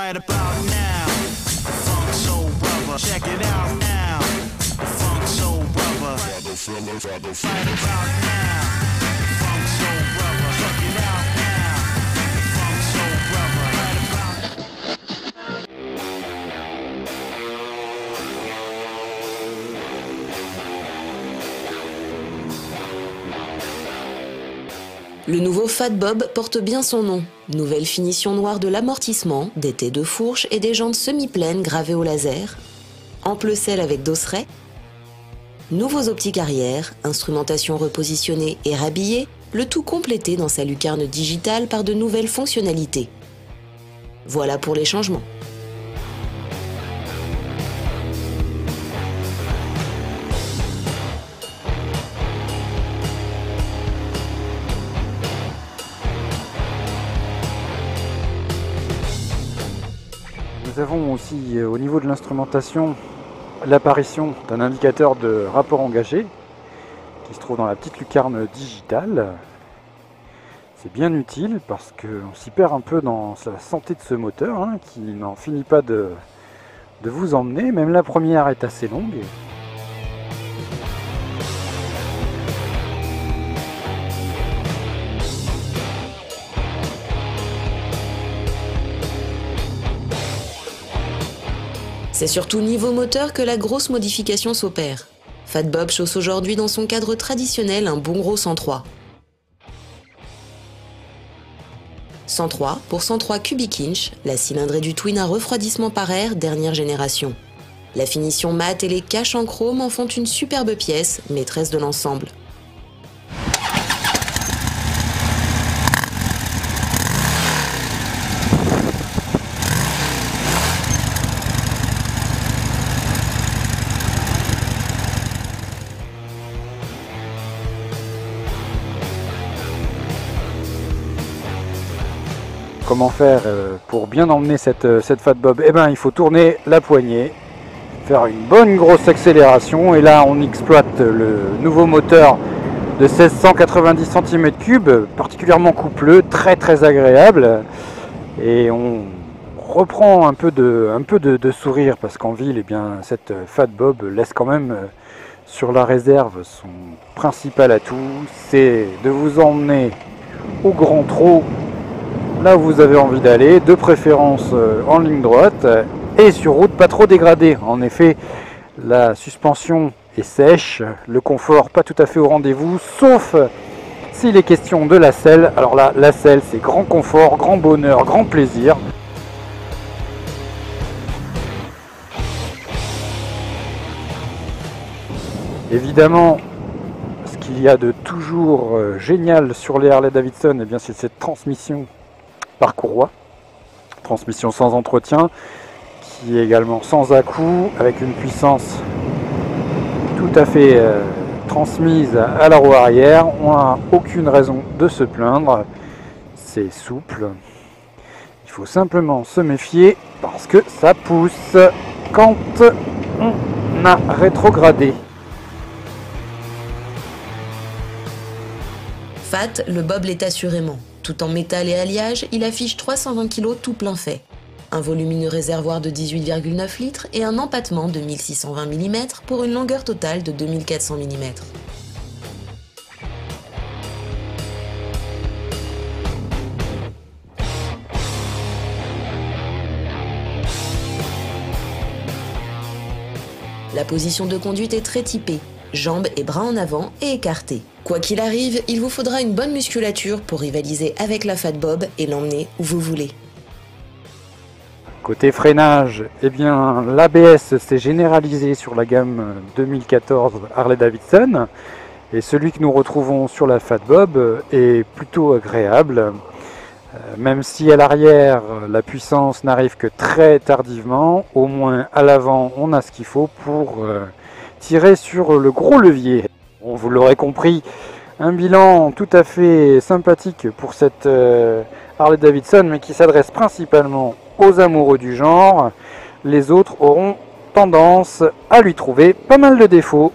right about now. Funk Soul Brother, check it out now. Funk Soul Brother, right about now. Funk Soul Brother, check it out now. Funk Soul Brother, right about Le nouveau Fat Bob porte bien son nom. Nouvelle finition noire de l'amortissement, des têtes de fourche et des jantes semi-pleines gravées au laser. Ample selle avec dosseret. Nouveaux optiques arrière, instrumentation repositionnée et rhabillée, le tout complété dans sa lucarne digitale par de nouvelles fonctionnalités. Voilà pour les changements. Nous avons aussi au niveau de l'instrumentation l'apparition d'un indicateur de rapport engagé qui se trouve dans la petite lucarne digitale. C'est bien utile parce qu'on s'y perd un peu dans la santé de ce moteur hein, qui n'en finit pas de vous emmener. Même la première est assez longue. C'est surtout niveau moteur que la grosse modification s'opère. Fat Bob chausse aujourd'hui dans son cadre traditionnel un bon gros 103. 103 pour 103 cubic inch, la cylindrée du Twin à refroidissement par air dernière génération. La finition mat et les caches en chrome en font une superbe pièce, maîtresse de l'ensemble. Comment faire pour bien emmener cette Fat Bob? Eh bien, il faut tourner la poignée, faire une bonne grosse accélération. Et là, on exploite le nouveau moteur de 1690 cm3, particulièrement coupleux, très agréable. Et on reprend un peu de sourire parce qu'en ville, eh bien, cette Fat Bob laisse quand même sur la réserve son principal atout, c'est de vous emmener au grand trot là où vous avez envie d'aller, de préférence en ligne droite et sur route pas trop dégradée. En effet, la suspension est sèche, le confort pas tout à fait au rendez-vous, sauf s'il est question de la selle. Alors là, la selle, c'est grand confort, grand bonheur, grand plaisir. Évidemment, ce qu'il y a de toujours génial sur les Harley-Davidson, eh bien, c'est cette transmission par courroie, transmission sans entretien, qui est également sans à-coups, avec une puissance tout à fait transmise à la roue arrière. On n'a aucune raison de se plaindre, c'est souple. Il faut simplement se méfier parce que ça pousse quand on a rétrogradé. Fat, le Bob l'est assurément. Tout en métal et alliage, il affiche 320 kg tout plein fait. Un volumineux réservoir de 18,9 litres et un empattement de 1620 mm pour une longueur totale de 2400 mm. La position de conduite est très typée, jambes et bras en avant et écartés. Quoi qu'il arrive, il vous faudra une bonne musculature pour rivaliser avec la Fat Bob et l'emmener où vous voulez. Côté freinage, eh bien l'ABS s'est généralisé sur la gamme 2014 Harley-Davidson et celui que nous retrouvons sur la Fat Bob est plutôt agréable. Même si à l'arrière la puissance n'arrive que très tardivement, au moins à l'avant on a ce qu'il faut pour tirer sur le gros levier. Bon, vous l'aurez compris, un bilan tout à fait sympathique pour cette Harley-Davidson, mais qui s'adresse principalement aux amoureux du genre. Les autres auront tendance à lui trouver pas mal de défauts.